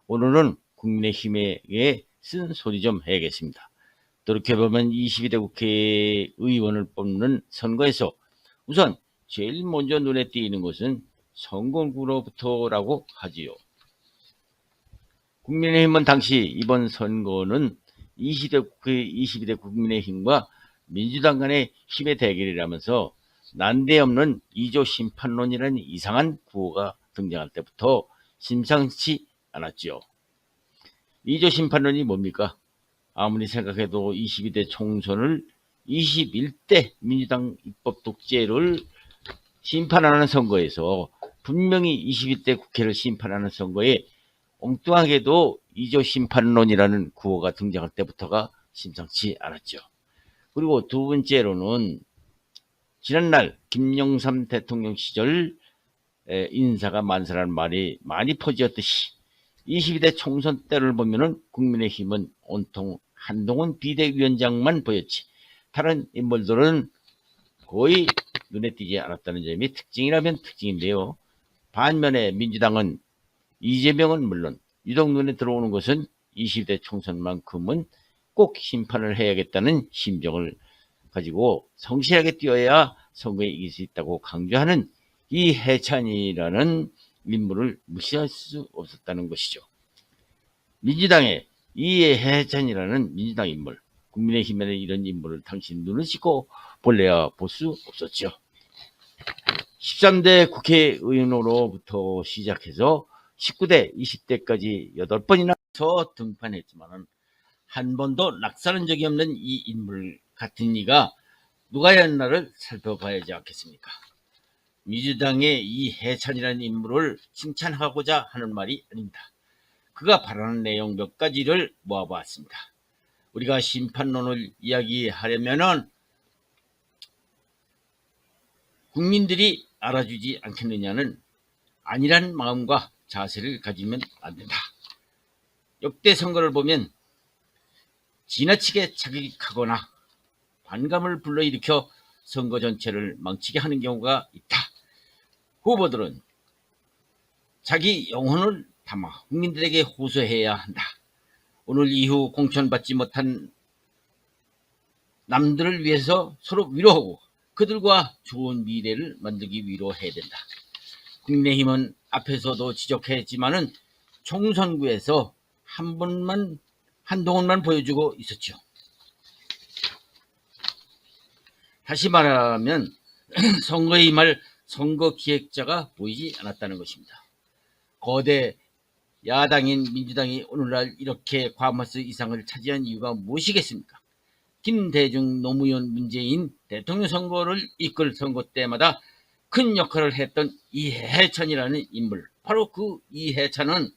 오늘은 국민의힘에게 쓴 소리 좀 해야겠습니다. 돌이켜보면 22대 국회의원을 뽑는 선거에서 우선 제일 먼저 눈에 띄는 것은 선거구로부터라고 하지요. 국민의힘은 당시 이번 선거는 22대 국민의힘과 민주당 간의 힘의 대결이라면서 난데없는 2조 심판론이라는 이상한 구호가 등장할 때부터 심상치 않았지요. 2조 심판론이 뭡니까? 아무리 생각해도 22대 총선을 21대 민주당 입법 독재를 심판하는 선거에서 분명히 22대 국회를 심판하는 선거에 엉뚱하게도 2조 심판론이라는 구호가 등장할 때부터가 심상치 않았죠. 그리고 두 번째로는 지난날 김영삼 대통령 시절 인사가 만사라는 말이 많이 퍼지었듯이 22대 총선 때를 보면은 국민의힘은 온통 한동훈 비대위원장만 보였지 다른 인물들은 거의 눈에 띄지 않았다는 점이 특징이라면 특징인데요. 반면에 민주당은 이재명은 물론 유독 눈에 들어오는 것은 22대 총선만큼은 꼭 심판을 해야겠다는 심정을 가지고 성실하게 뛰어야 선거에 이길 수 있다고 강조하는 이해찬이라는 인물을 무시할 수 없었다는 것이죠. 민주당의 이해찬이라는 민주당 인물, 국민의힘에는 이런 인물을 당신 눈을 씻고 볼래야 볼 수 없었죠. 13대 국회의원으로부터 시작해서 19대, 20대까지 8번이나 등판했지만 한 번도 낙선한 적이 없는 이 인물 같은 이가 누가 였나를 살펴봐야지 않겠습니까? 민주당의 이해찬이라는 인물을 칭찬하고자 하는 말이 아닙니다. 그가 바라는 내용 몇 가지를 모아보았습니다. 우리가 심판론을 이야기하려면은 국민들이 알아주지 않겠느냐는 아니란 마음과 자세를 가지면 안 된다. 역대 선거를 보면 지나치게 자극하거나 반감을 불러일으켜 선거 전체를 망치게 하는 경우가 있다. 후보들은 자기 영혼을 담아 국민들에게 호소해야 한다. 오늘 이후 공천받지 못한 남들을 위해서 서로 위로하고 그들과 좋은 미래를 만들기 위로 해야 된다. 국민의힘은 앞에서도 지적했지만은 총선구에서 한동훈만 보여주고 있었죠. 다시 말하면 선거에 임할 선거 기획자가 보이지 않았다는 것입니다. 거대 야당인 민주당이 오늘날 이렇게 과마스 이상을 차지한 이유가 무엇이겠습니까? 김대중, 노무현, 문재인 대통령 선거를 이끌 선거 때마다 큰 역할을 했던 이해찬이라는 인물, 바로 그 이해찬은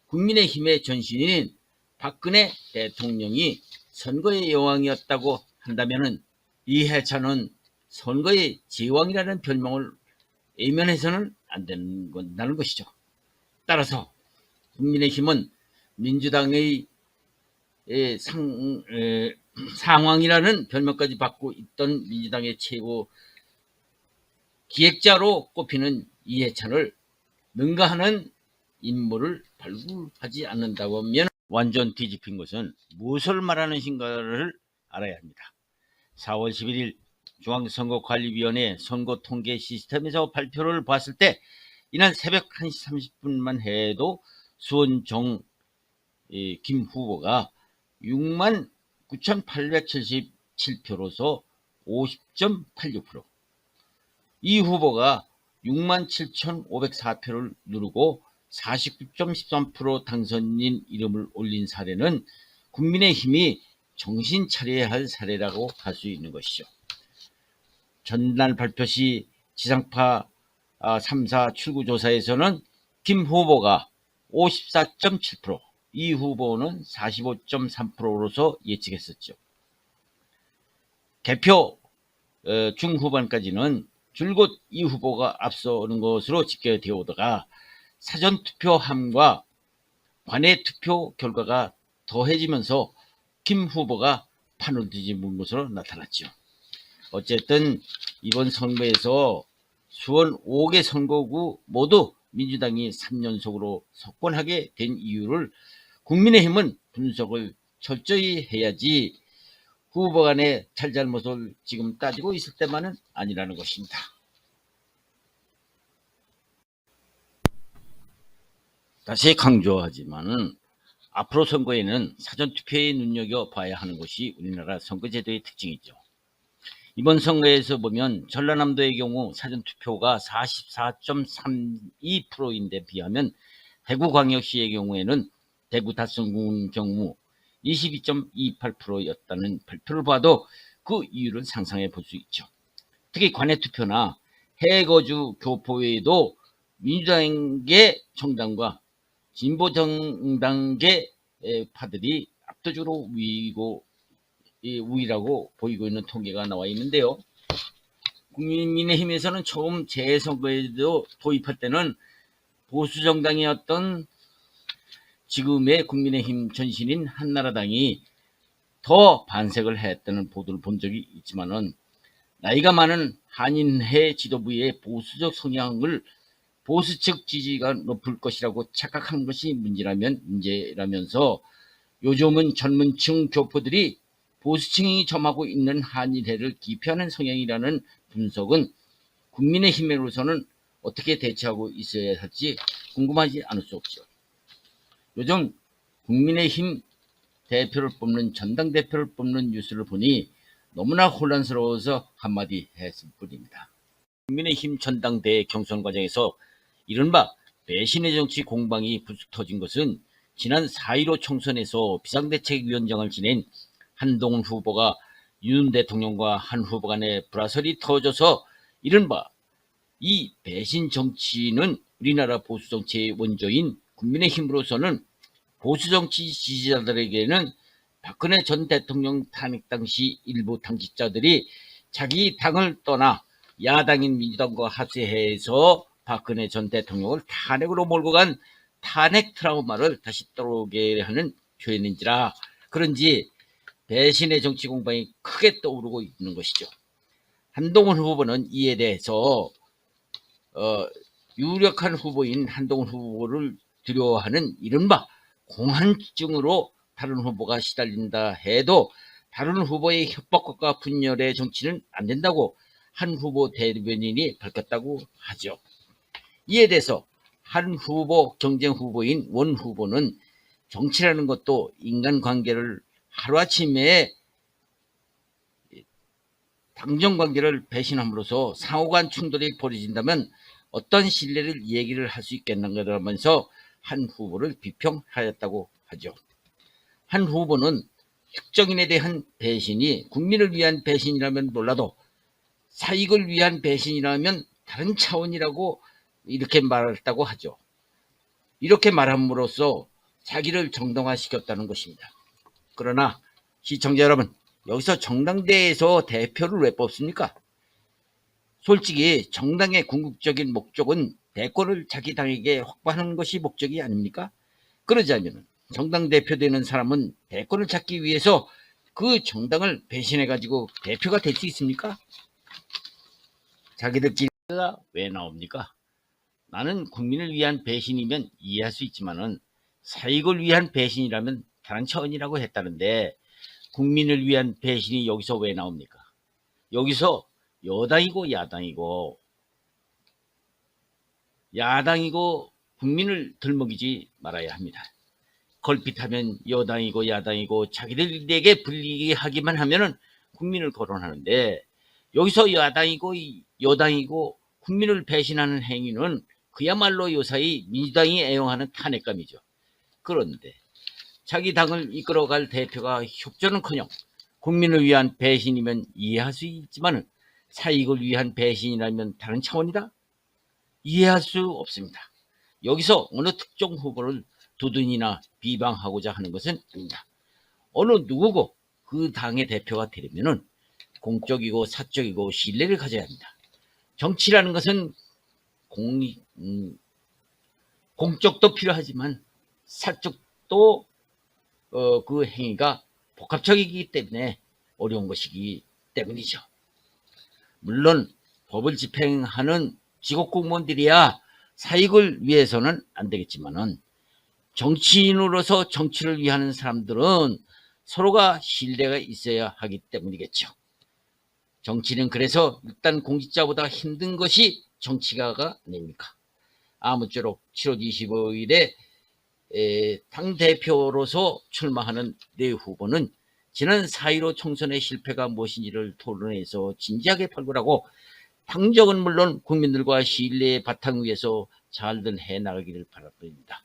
국민의힘의 전신인 박근혜 대통령이 선거의 여왕이었다고 한다면 이해찬은 선거의 제왕이라는 별명을 외면해서는 안 된다는 것이죠. 따라서 국민의힘은 민주당의 상황이라는 별명까지 받고 있던 민주당의 최고 기획자로 꼽히는 이해찬을 능가하는 인물을 발굴하지 않는다고 하면 완전 뒤집힌 것은 무엇을 말하는 것인가를 알아야 합니다. 4월 11일 중앙선거관리위원회 선거통계 시스템에서 발표를 봤을 때 이날 새벽 1시 30분만 해도 수원정 김 후보가 69,877표로서 50.86%, 이 후보가 67,504표를 누르고 49.13% 당선인 이름을 올린 사례는 국민의힘이 정신 차려야 할 사례라고 할 수 있는 것이죠. 전날 발표 시 지상파 3사 출구조사에서는 김 후보가 54.7%, 이 후보는 45.3%로서 예측했었죠. 개표 중후반까지는 줄곧 이 후보가 앞서는 것으로 집계되어 오다가 사전투표함과 관외투표 결과가 더해지면서 김 후보가 판을 뒤집은 것으로 나타났죠. 어쨌든 이번 선거에서 수원 5개 선거구 모두 민주당이 3연속으로 석권하게 된 이유를 국민의힘은 분석을 철저히 해야지 후보 간의 잘잘못을 지금 따지고 있을 때만은 아니라는 것입니다. 다시 강조하지만은 앞으로 선거에는 사전투표에 눈여겨봐야 하는 것이 우리나라 선거제도의 특징이죠. 이번 선거에서 보면 전라남도의 경우 사전투표가 44.32%인데 비하면 대구광역시의 경우에는 대구 달성군 경우 22.28%였다는 발표를 봐도 그 이유를 상상해 볼 수 있죠. 특히 관외투표나 해거주 교포 외에도 민주당계 정당과 진보 정당계 파들이 압도적으로 우위라고 보이고 있는 통계가 나와 있는데요. 국민의힘에서는 처음 재선거에도 도입할 때는 보수 정당이었던 지금의 국민의힘 전신인 한나라당이 더 반색을 했다는 보도를 본 적이 있지만은 나이가 많은 한인회 지도부의 보수적 성향을 보수 측 지지가 높을 것이라고 착각한 것이 문제라면서 요즘은 젊은층 교포들이 보수층이 점하고 있는 한일회를 기피하는 성향이라는 분석은 국민의힘으로서는 어떻게 대처하고 있어야 할지 궁금하지 않을 수 없죠. 요즘 국민의힘 대표를 뽑는 전당대표를 뽑는 뉴스를 보니 너무나 혼란스러워서 한마디 했을 뿐입니다. 국민의힘 전당대회 경선 과정에서 이른바 배신의 정치 공방이 불쑥 터진 것은 지난 4.15 총선에서 비상대책위원장을 지낸 한동훈 후보가 윤 대통령과 한 후보 간의 불화설이 터져서 이른바 이 배신 정치는 우리나라 보수 정치의 원조인 국민의힘으로서는 보수 정치 지지자들에게는 박근혜 전 대통령 탄핵 당시 일부 당직자들이 자기 당을 떠나 야당인 민주당과 합세해서 박근혜 전 대통령을 탄핵으로 몰고 간 탄핵 트라우마를 다시 떠오르게 하는 표현인지라 그런지 배신의 정치 공방이 크게 떠오르고 있는 것이죠. 한동훈 후보는 이에 대해서 유력한 후보인 한동훈 후보를 두려워하는 이른바 공한증으로 다른 후보가 시달린다 해도 다른 후보의 협박과 분열의 정치는 안 된다고 한 후보 대변인이 밝혔다고 하죠. 이에 대해서 한 후보 경쟁 후보인 원 후보는 정치라는 것도 인간관계를 하루아침에 당정관계를 배신함으로써 상호간 충돌이 벌어진다면 어떤 신뢰를 얘기를 할 수 있겠는가 하면서 한 후보를 비평하였다고 하죠. 한 후보는 특정인에 대한 배신이 국민을 위한 배신이라면 몰라도 사익을 위한 배신이라면 다른 차원이라고 이렇게 말했다고 하죠. 이렇게 말함으로써 자기를 정당화시켰다는 것입니다. 그러나 시청자 여러분, 여기서 정당대회에서 대표를 왜 뽑습니까? 솔직히 정당의 궁극적인 목적은 대권을 자기 당에게 확보하는 것이 목적이 아닙니까? 그러자면 정당 대표 되는 사람은 대권을 찾기 위해서 그 정당을 배신해 가지고 대표가 될 수 있습니까? 자기들끼리가 왜 나옵니까? 나는 국민을 위한 배신이면 이해할 수 있지만은 사익을 위한 배신이라면 다른 차원이라고 했다는데 국민을 위한 배신이 여기서 왜 나옵니까? 여기서 여당이고 야당이고 국민을 들먹이지 말아야 합니다. 걸핏하면 여당이고 야당이고 자기들에게 불리하기만 하면은 국민을 거론하는데 여기서 야당이고 여당이고 국민을 배신하는 행위는 그야말로 요사이 민주당이 애용하는 탄핵감이죠. 그런데 자기 당을 이끌어갈 대표가 협조는커녕 국민을 위한 배신이면 이해할 수 있지만 사익을 위한 배신이라면 다른 차원이다? 이해할 수 없습니다. 여기서 어느 특정 후보를 두둔이나 비방하고자 하는 것은 아닙니다. 어느 누구고 그 당의 대표가 되려면 공적이고 사적이고 신뢰를 가져야 합니다. 정치라는 것은 공적도 필요하지만 사적도 그 행위가 복합적이기 때문에 어려운 것이기 때문이죠. 물론 법을 집행하는 직업 공무원들이야 사익을 위해서는 안 되겠지만은 정치인으로서 정치를 위하는 사람들은 서로가 신뢰가 있어야 하기 때문이겠죠. 정치는 그래서 일단 공직자보다 힘든 것이 정치가가 아닙니까? 아무쪼록 7월 25일에 당대표로서 출마하는 내 후보는 지난 4.15 총선의 실패가 무엇인지를 토론해서 진지하게 발굴하고 당적은 물론 국민들과 신뢰의 바탕 위에서 잘들 해나가기를 바랍니다.